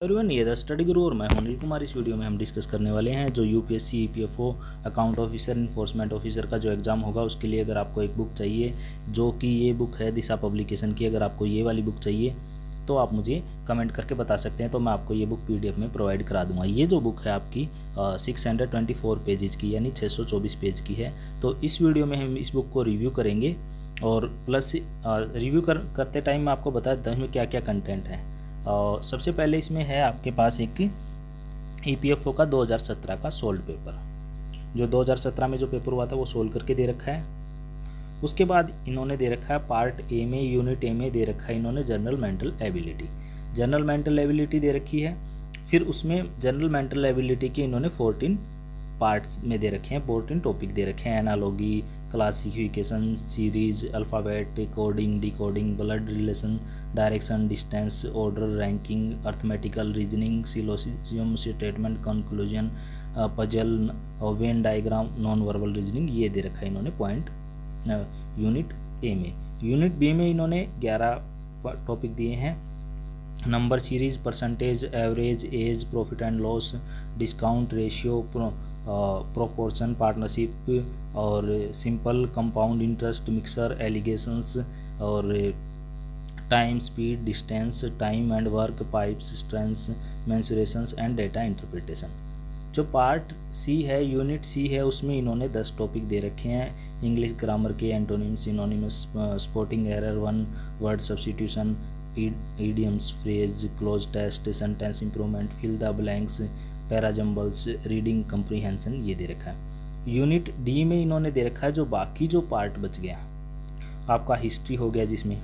Everyone, ये the study गुरु और मैं हूं अनिल कुमार। इस वीडियो में हम डिस्कस करने वाले हैं जो UPSC EPFO account officer enforcement officer का जो एग्ज़ाम होगा उसके लिए अगर आपको एक बुक चाहिए जो कि ये बुक है दिशा पब्लिकेशन की। अगर आपको ये वाली बुक चाहिए तो आप मुझे कमेंट करके बता सकते हैं, तो मैं आपको ये बुक पीडीएफ में प्रोवाइड करा दूंगा। ये जो बुक है आपकी 624 पेजेज की यानी 624 पेज की है। तो इस वीडियो में हम इस बुक को रिव्यू करेंगे और प्लस रिव्यू करते टाइम मैं आपको बता देता हूँ इसमें क्या क्या कंटेंट है। और सबसे पहले इसमें है आपके पास एक ईपीएफओ का 2017 का सोल्ड पेपर, जो 2017 में जो पेपर हुआ था वो सोल्व करके दे रखा है। उसके बाद इन्होंने दे रखा है पार्ट ए में, यूनिट ए में दे रखा है इन्होंने general mental ability. General mental ability दे रखी है। फिर उसमें जनरल मेंटल एबिलिटी के इन्होंने 14 पार्ट्स में दे रखे हैं, 14 टॉपिक दे रखे हैं। Analogy, classification, series, alphabet, coding, decoding, blood relation, direction, distance, order, ranking, arithmetical, reasoning, syllogism, statement, conclusion, puzzle, Venn diagram, non verbal reasoning, ये दे रखा है इन्होंने पॉइंट यूनिट ए में। यूनिट बी में इन्होंने 11 टॉपिक दिए हैं। Number series, percentage, average, age, profit and loss, discount ratio, proportion, partnership और simple, compound interest, mixture, alligations और time, speed, distance, time and work, pipes, strengths, mensurations and data interpretation. जो part C है, unit सी है, उसमें इन्होंने 10 topic दे रखे हैं। इंग्लिश ग्रामर के antonym, synonymous, sporting error 1, word substitution, idioms, phrase, cloze test, sentence improvement, fill the blanks, parajumbles, reading comprehension, ये दे रखा है। यूनिट डी में इन्होंने दे रखा है जो बाकी जो पार्ट बच गया आपका, हिस्ट्री हो गया जिसमें,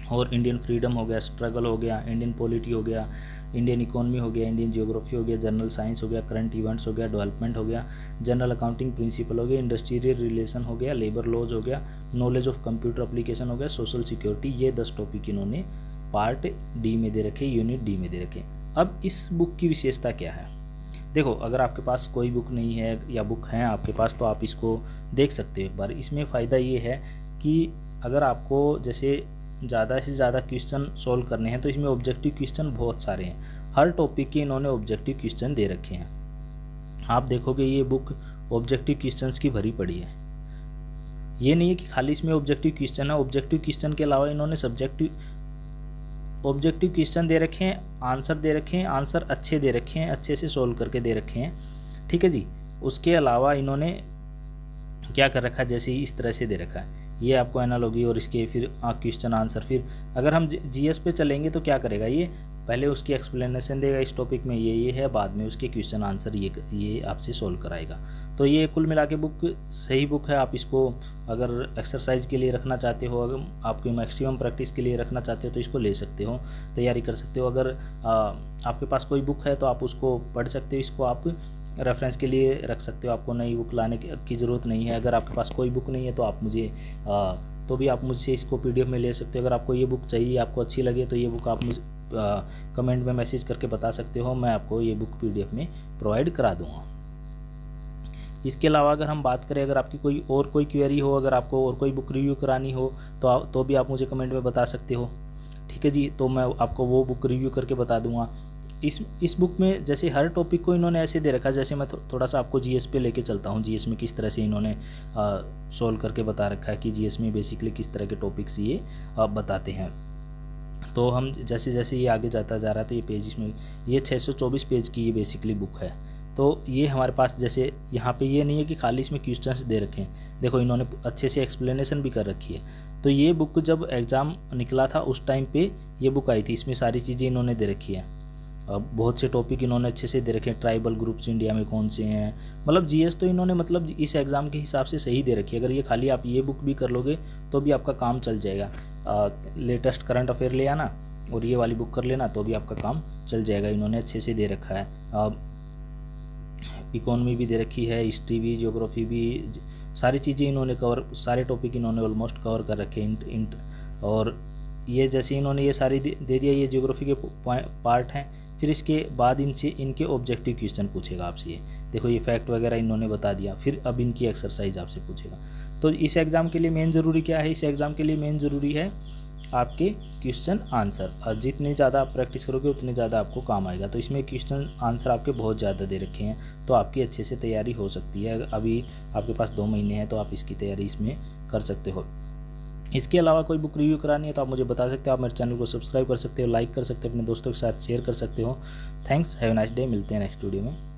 और इंडियन फ्रीडम हो गया, स्ट्रगल हो गया, इंडियन पॉलिटी हो गया, इंडियन इकोनॉमी हो गया, इंडियन जियोग्राफी हो गया, जनरल साइंस हो गया, करंट इवेंट्स हो गया, डेवलपमेंट हो गया, जनरल अकाउंटिंग प्रिंसिपल हो गया, इंडस्ट्रियल रिलेशन हो गया, लेबर लॉज हो गया, नॉलेज ऑफ कंप्यूटर एप्लीकेशन हो गया, सोशल सिक्योरिटी। ये 10 टॉपिक इन्होंने पार्ट डी में दे रखे, यूनिट डी में दे रखे। अब इस बुक की विशेषता क्या है? देखो, अगर आपके पास कोई बुक नहीं है या बुक है आपके पास तो आप इसको देख सकते हो एक बार। इसमें फ़ायदा ये है कि अगर आपको जैसे ज़्यादा से ज़्यादा क्वेश्चन सोल्व करने हैं तो इसमें ऑब्जेक्टिव क्वेश्चन बहुत सारे हैं। हर टॉपिक के इन्होंने ऑब्जेक्टिव क्वेश्चन दे रखे हैं। आप देखोगे ये बुक ऑब्जेक्टिव क्वेश्चंस की भरी पड़ी है। ये नहीं है कि खाली इसमें ऑब्जेक्टिव क्वेश्चन है, ऑब्जेक्टिव क्वेश्चन के अलावा इन्होंने ऑब्जेक्टिव क्वेश्चन दे रखे हैं, आंसर दे रखे हैं, आंसर अच्छे दे रखे हैं, अच्छे से सोल्व करके दे रखे हैं। ठीक है जी। उसके अलावा इन्होंने क्या कर रखा है, जैसे इस तरह से दे रखा है, ये आपको एनालॉगी और इसके फिर क्वेश्चन आंसर। फिर अगर हम जीएस पे चलेंगे तो क्या करेगा, ये पहले उसकी एक्सप्लेनेशन देगा, इस टॉपिक में ये है, बाद में उसके क्वेश्चन आंसर ये आपसे सोल्व कराएगा। तो ये कुल मिला के बुक सही बुक है। आप इसको अगर एक्सरसाइज के लिए रखना चाहते हो, अगर आपकी मैक्सिमम प्रैक्टिस के लिए रखना चाहते हो तो इसको ले सकते हो, तैयारी कर सकते हो। अगर आपके पास कोई बुक है तो आप उसको पढ़ सकते हो, इसको आप रेफरेंस के लिए रख सकते हो। आपको नई बुक लाने की ज़रूरत नहीं है। अगर आपके पास कोई बुक नहीं है तो आप मुझे तो भी आप मुझसे इसको पीडीएफ में ले सकते हो। अगर आपको ये बुक चाहिए, आपको अच्छी लगे तो ये बुक आप मुझे कमेंट में मैसेज करके बता सकते हो, मैं आपको ये बुक पीडीएफ में प्रोवाइड करा दूँगा। इसके अलावा अगर हम बात करें, अगर आपकी कोई क्वेरी हो, अगर आपको और कोई बुक रिव्यू करानी हो तो भी आप मुझे कमेंट में बता सकते हो। ठीक है जी। तो मैं आपको वो बुक रिव्यू करके बता दूंगा। इस बुक में जैसे हर टॉपिक को इन्होंने ऐसे दे रखा है, जैसे मैं थोड़ा सा आपको जीएस पे लेके चलता हूँ। जीएस में किस तरह से इन्होंने सोल्व करके बता रखा है कि जीएस में बेसिकली किस तरह के टॉपिक्स ये बताते हैं। तो हम जैसे जैसे ये आगे जाता जा रहा है तो ये पेज इसमें ये 624 पेज की ये बेसिकली बुक है। तो ये हमारे पास जैसे यहाँ पे ये नहीं है कि खाली इसमें क्वेश्चंस दे रखे हैं, देखो इन्होंने अच्छे से एक्सप्लेनेशन भी कर रखी है। तो ये बुक जब एग्ज़ाम निकला था उस टाइम पे ये बुक आई थी, इसमें सारी चीज़ें इन्होंने दे रखी है। अब बहुत से टॉपिक इन्होंने अच्छे से दे रखे हैं। ट्राइबल ग्रुप्स इंडिया में कौन से हैं, मतलब जीएस तो इन्होंने मतलब इस एग्ज़ाम के हिसाब से सही दे रखी है। अगर ये खाली आप ये बुक भी कर लोगे तो भी आपका काम चल जाएगा। लेटेस्ट करंट अफेयर ले आना और ये वाली बुक कर लेना तो भी आपका काम चल जाएगा। इन्होंने अच्छे से दे रखा है। इकोनॉमी भी दे रखी है, हिस्ट्री भी, जियोग्राफी भी, सारी चीज़ें इन्होंने सारे टॉपिक इन्होंने ऑलमोस्ट कवर कर रखे हैं। और ये जैसे इन्होंने ये सारी दे दिया, ये जियोग्राफी के पार्ट हैं। फिर इसके बाद इनके ऑब्जेक्टिव क्वेश्चन पूछेगा आपसे। ये देखो ये फैक्ट वगैरह इन्होंने बता दिया। फिर अब इनकी एक्सरसाइज आपसे पूछेगा। तो इस एग्ज़ाम के लिए मेन ज़रूरी क्या है? इस एग्ज़ाम के लिए मेन ज़रूरी है आपके क्वेश्चन आंसर, और जितनी ज़्यादा आप प्रैक्टिस करोगे उतनी ज़्यादा आपको काम आएगा। तो इसमें क्वेश्चन आंसर आपके बहुत ज़्यादा दे रखे हैं, तो आपकी अच्छे से तैयारी हो सकती है। अभी आपके पास 2 महीने हैं, तो आप इसकी तैयारी इसमें कर सकते हो। इसके अलावा कोई बुक रिव्यू करानी है तो आप मुझे बता सकते हो। आप मेरे चैनल को सब्सक्राइब कर सकते हो, लाइक कर सकते हो, अपने दोस्तों के साथ शेयर कर सकते हो। Thanks, have a nice day. मिलते हैं नेक्स्ट वीडियो में।